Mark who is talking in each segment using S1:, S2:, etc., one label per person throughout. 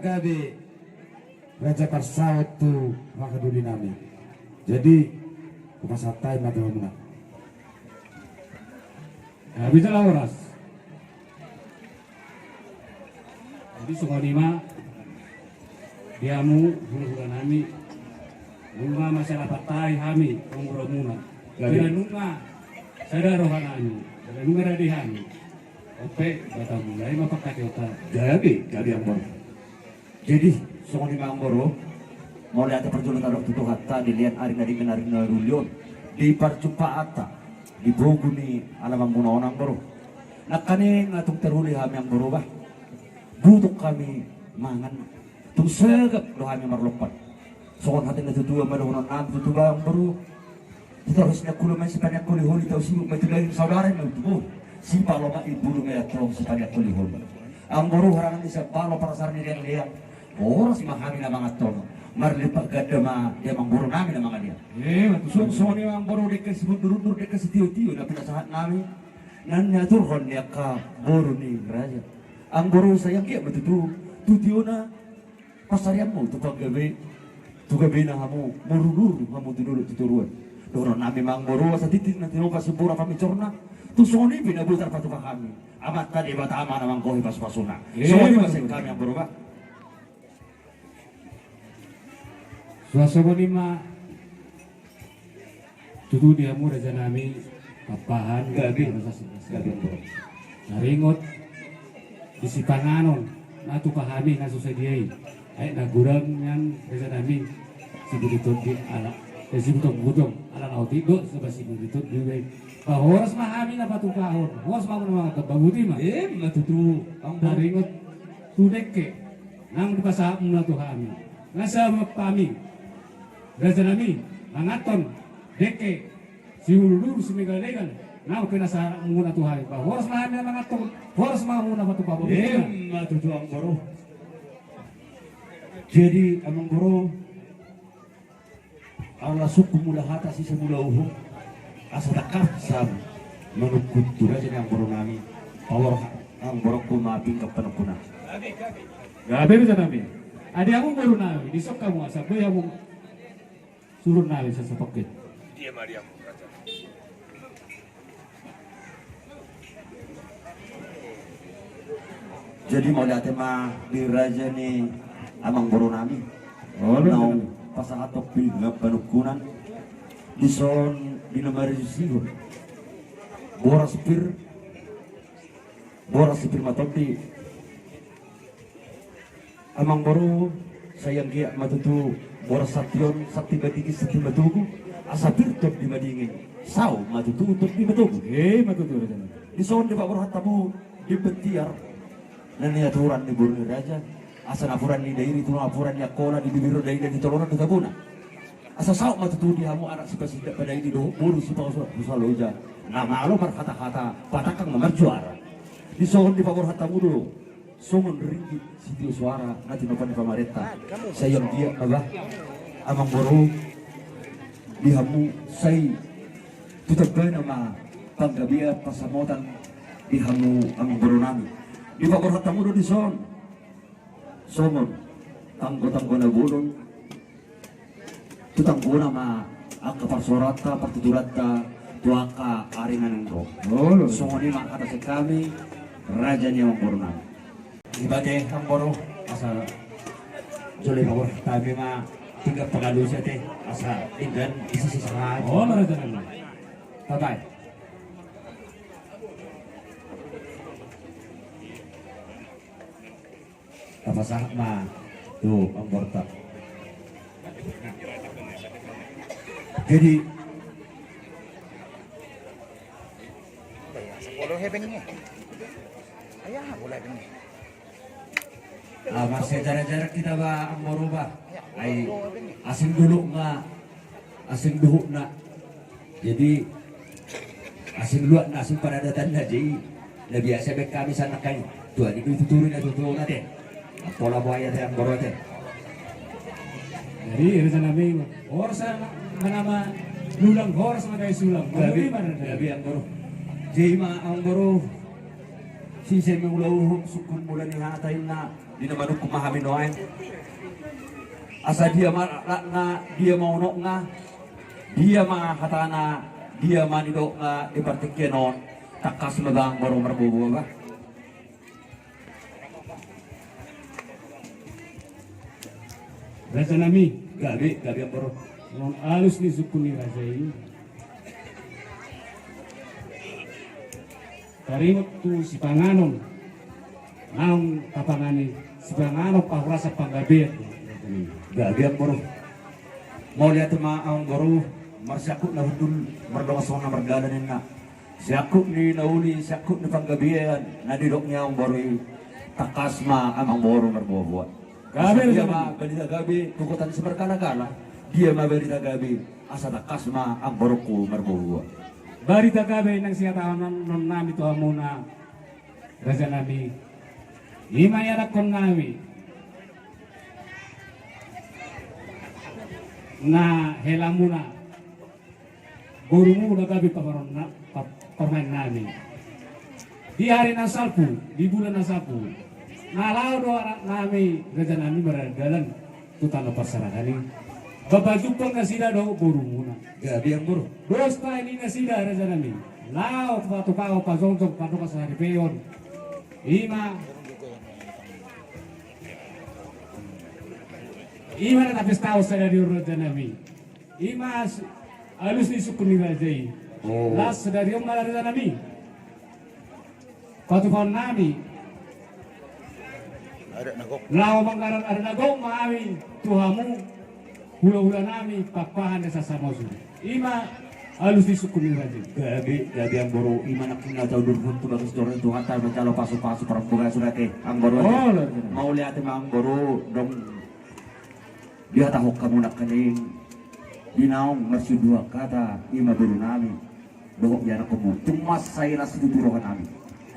S1: gabe Raja Parsawat tu maka duli nami. Jadi kumasatai mati muna.
S2: Bisa lah oras. Jadi sungai lima diamu hulu nami nunga masyarakat tai hami umur muna. Bila nunga sadar rohanani, bila nunga radihani. Ope kata mulai mapakai otak.
S3: Gabi yang baru. Jadi sungai lima Angboro mulai ada perjalanan waktu itu hatta dilihat hari dari menariknya Rulion di percuma ata di Boguni alam muna orang baru. Nak kani ngatung terhuli kami yang berubah. Butuh kami mangan. Tung segap lo kami marlopat. Soal hati na tutuwa malunan am tutuwa ang baru. Terus na kulo may sebanyak kuli huli tahu sibuk may tulayin saudara may tubuh. Si palo ka ibulong ay atro sebanyak kuli huli. Ang baru harangan di sa palo para sa nila liang. Oras mahami na mga tono. Marlipat gada ma dia mangburu namin na mga dia. So ni ang baru dekas mundur-mundur dekas tiyo-tiyo na pinasahat namin. Nanya turhon niya ka baru ni raja. Ang baru sayang kaya betutu tutiyo na pasarian mo tu gabi na kamu murulur kamu tudulot tuturuan. Doron namin mang baru sa titit na tinuka si pura kami corna. Tu soni pinabutar patuka kami. Amat tadi batama namang kohi pas-pasuna. Soni masing kami ang baru ba?
S2: Suasana lima tutu dia mu raja nami papahan gabi naringot isi panganon natu pahami nasu sediai ay nagurang yang raja nami si buditot di ala si butong ala nautigo sebab si buditot di horas mahami na patukahon horas mamun mga kababuti mah matutu ang naringot tudeke nang dipasahap muna tuhami nasa mapami Raja nami mangaton deke si ulur si megalegan nau kena sa muna tuhay pa horas mahami na mangaton horas muna patu pa
S3: matutu ang baru. Jadi amang baru Allah suku mula hata si semula uhu asa takap sam menukut raja yang baru nami power ang baru ko maping kapanukuna.
S2: Gabi raja nami adi aku baru nami disok kamu asa boy aku suruh nami sa sapakit.
S4: Dia Maria Raja.
S3: Jadi mau lihat tema di raja ni amang baru nami. Nau pasang atok pinggap panukunan di son di nomor sigo. Boras pir matopi. Amang baru sayang dia matutu boras sation sakti batigis sakti batugu asa pirtop di madingin saw matutu untuk di batugu
S2: Matutu raja.
S3: di son di bawah tamu di betiar nani aturan di burung raja asa napuran ni dairi tu napuran ya kola di bibir dairi dan di toloran di tabuna asa saw matutu di hamu anak sipa pada ini do buru sipa usaloja nama alo kata-kata patakang memerjuara di son di bawah tamu dulu songon ringgit sitio suara nanti nopan pemerintah sayang dia abah amang baru dihamu say tutagay nama panggabia pasamotan dihamu amang baru nami di bawah tamu do di son songon tanggo na bulon tutanggo nama ang kaparsorata partitulata tuaka aringan ng songon ni makata sa kami raja niya amang baru nami ibate ang boro asa jole bawor tabi ma tiga pagalu siya te asa tinggan isa sa sahay
S2: Raja nami.
S3: tabay tapasah ma tu ang borta jadi
S4: Sepuluh hebeng ni. Ayah boleh ni.
S3: masih jarak-jarak kita ba ang moruba ay asing dulu nga asing duho na jadi asing luat na asing paradatan na jadi nabiasa baik kami sana kayo tuan itu tuturin na tuturin natin ang pola buhaya tayo ang boro tayo
S2: Jadi raja nami horas manama lulang horas magay sulang.
S3: gabi ang boro jadi ang boro si saya mengulau sukun mula ni hatayin na di naman kumahamin noen. Asa dia na dia mau nok nga, dia hatana, dia manidok nga ipartikyan non, takas magang baru marbubuwa ba?
S2: Raja nami,
S3: Gabi ang baru.
S2: nung alus ni suku ni raja ini. Karimot tu si Panganon, naong kapangani si Panganon pahurasa panggabir.
S3: Gabi ang baru. Mau lihat ang baru, marsakot na hudul, mardongasong na margalanin nga. Siakot ni nauli, siakot ni panggabihan, nadidok niya ang baru, takas ma ang baru marbubuwa.
S2: Gabi
S3: dia
S2: raja
S3: ma balita gabi, tukutan sa berkala-kala, dia ma balita gabi, asa takas ma ang baruku marbubuwa.
S2: Barita gabi ng siyatawanan nun nami tuha muna raja nami. Imayarak kon nami na hela muna guru muna gabi pamain nami. Di hari ng Sabtu, di bulan ng Sabtu, nalaw do anak nami raja nami beradalan tutano pasaragani. Babajupang na sila do guru muna.
S3: Gabi ang baru.
S2: Dosta ini na sila raja nami. Lao tukao pazongzong panuka sa haripeyon. Ima na tapos tao sa radio raja nami. Ima alus ni suku ni rajai.
S3: Oh.
S2: Las dari umma raja nami. Patupon nami.
S4: Ada nagok.
S2: Lao manggaran ada nagong maawi tuhamu. Hula-hula nami papahan sa samosu. Ima alus ni suku ni rajai.
S3: Gabi ang baru, iman ako na daw durhun to bagus doon to hatta macalo paso-paso para buga surate ang baru.
S2: Oh,
S3: Mau lihat ang baru dong dia tahu kamu nak kaning dinaong masih dua kata ima baru nami dohok ya kamu tumas saya nasi tuturuhan nami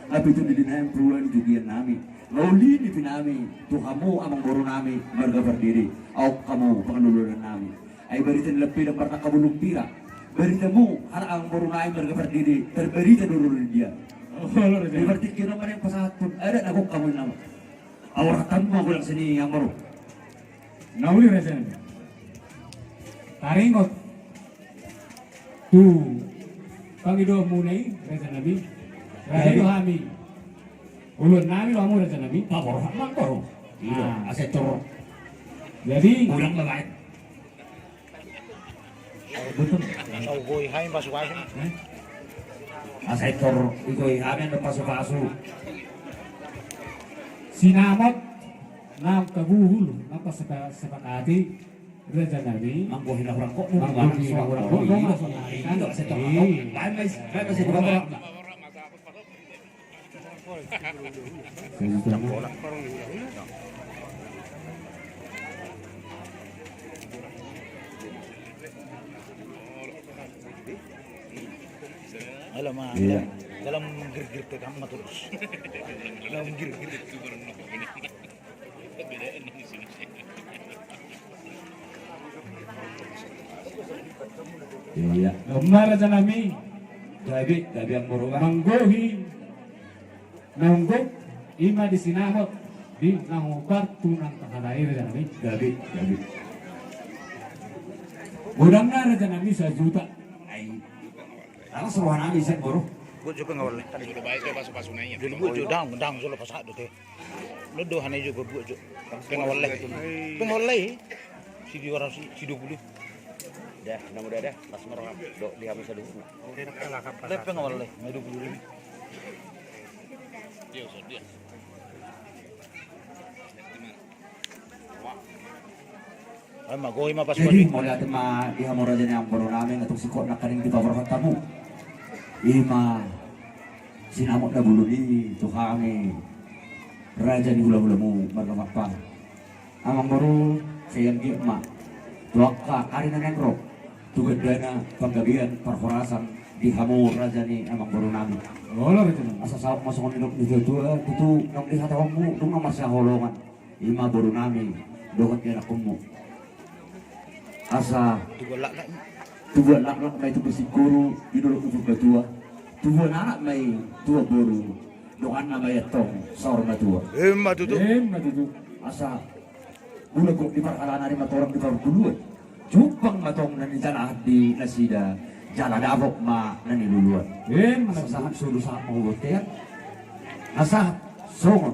S3: tapi itu di dinaing peruan jugian nami lauli di pinami tu kamu amang baru nami marga berdiri au kamu pengeluluran nami ay baritan lebih dan pernah kamu lumpira beritamu anak ang baru nami marga berdiri terberita dulu dia berarti kira mana yang pasatun ada nagok kamu nama awratan mo kulang sini yang baru.
S2: Nauli raja nami. Taringot. Tu pangido munai raja nami. Raja itu hami. Ulun nami wamu raja nami.
S3: Pabor hamang baru. Iya,
S2: Ah.
S3: asetor
S2: Jadi
S3: ulang lelait.
S2: betul.
S4: Tahu boy hai masuk aja.
S3: Asetor iko ihamen na paso-paso.
S2: Sinamot na kaguhul na pasakati raja nami.
S3: Mangguhin na kurang kok.
S2: Mangguhin na kurang kok.
S3: Ito, asetor
S2: Iya.
S3: ako. Bahan may siguro.
S4: Alam mah.
S3: Iya.
S4: Dalam menggir-gir ke kamu terus. Dalam menggir-gir.
S3: Iya.
S2: Umar raja nami.
S3: Gabi ang murungan.
S2: Manggohi nanggok ima di sinamot di nangubar tunang takalair raja nami.
S3: Gabi.
S2: Gudang na raja nami 1 juta.
S3: Ay. Ako suruhan namin isang buro.
S4: Buat juga ngawal nih. Tadi juga baik kayak pasu-pasu nanya. Jadi buat juga dang solo pasak deh. Lo do hanai juga buat juga. Pengawal lagi. Pengawal lagi. Si 20.
S5: Dah, nama dah. Pas merah dok di habis dulu.
S4: Tapi pengawal lagi. Mai 20 ribu. Ay, magoy mapas
S3: Jadi mau lihat ihamor aja nih ang buro namin atong sikot na kaning di paborhan tamu. Ima sinamot na bulu ni tuhami raja ni hula-hula mo margamak pa. Amang buro sayang di ma. Tuwak ka kari na negro. Tugad na panggabihan parhorasan di hamor raja ni amang buro namin.
S2: Wala raja nami.
S3: Asa sa masuk ni dito itu nang dihatawang mo nung namasya holongan. Ima buro namin doon kaya mo. Asa
S4: Dua lak nak.
S3: tuwa anak may itu besiguro idol untuk kedua tuwa anak may tua boru doan nama ya tong saur matua
S4: Matutu.
S2: Matutu.
S3: asa ulah kok di perkalaan hari matorang di parang duluan jupang matong nani jalan di nasida jalan abok ma nani duluan asa sahat sulu saat mau botean asa songon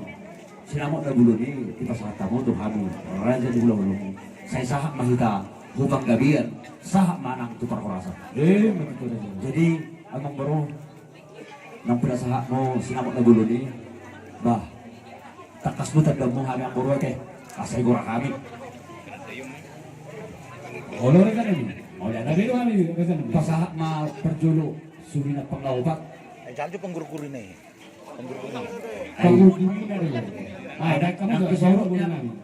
S3: sinamot na bulo ni di pasata mo to hamu raja di bulo saya sahat mahita hubang gabian sahat manang tu perkorasa
S2: Matutu.
S3: jadi amang baru nang pinasahat mo sinamot na bulo ni bah takas mo tanda mo kami ang buro ke asay gura kami
S2: Olo rin ka namin. Oleh na rin kami.
S3: pasahat ma perjulo sumina panglaubat
S4: Ay, jangan jo pengguru-guru ini. Pengguru-guru.
S2: Paguguri na rin. Ay, dahil kami
S3: ang
S2: sa
S3: kisoro
S2: soro
S3: niya
S2: namin.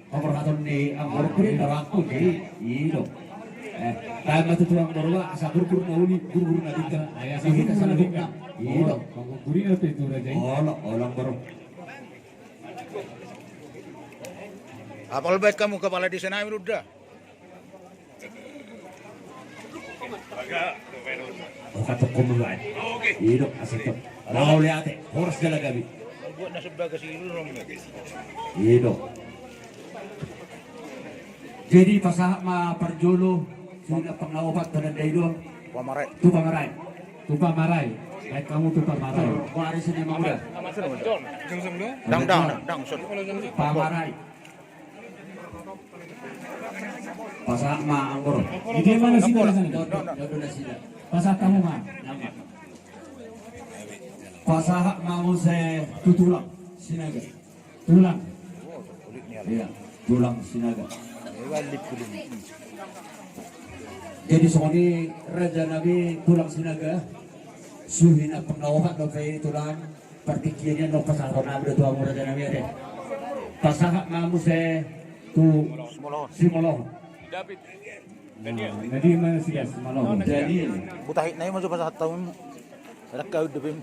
S3: pagkakaton ni ang buro ko rin narakto jadi ilo dahil matutuwang buro asa guru na uli guru na dito
S2: Ay, sa
S3: Ihit
S2: kita
S3: sa
S2: sa
S3: labing
S2: labing
S3: na
S2: ka.
S3: ilo
S2: Paguguri na ito raja.
S3: olang buro
S4: Apal baik kamu kepala desa namin udah.
S3: katok ko mulai ilo asito law liate horas dala gabi
S4: Buat nasib bagas itu dong.
S3: ilo jadi pasahat ma perjulo sumina panglaubat tanan daydo
S4: Pamarai.
S3: tu pangaray
S2: Tupa maray. Kahit kamu tupa maray.
S3: kuari sini mangga
S4: Dang, son.
S3: pamaray pasahat ma anggoro
S2: Hindi mana sila na sana.
S3: dodo na sila
S2: Pasat kamu ma.
S3: pasahat ma mo sa tutulang sinaga
S2: Tulang.
S3: iya tulang sinaga
S4: Walip kulit.
S3: jadi sokoni raja nabi tulang sinaga suhin ang panglaubat no kay tulang partikiyan no pasahat na abdo tuang raja nabi ade pasahat ma mo sa tu simolo
S2: Jadi mana sila. Malam.
S3: jadi
S4: Butahit na yun, masuk pas tahun. Sadak kau debim.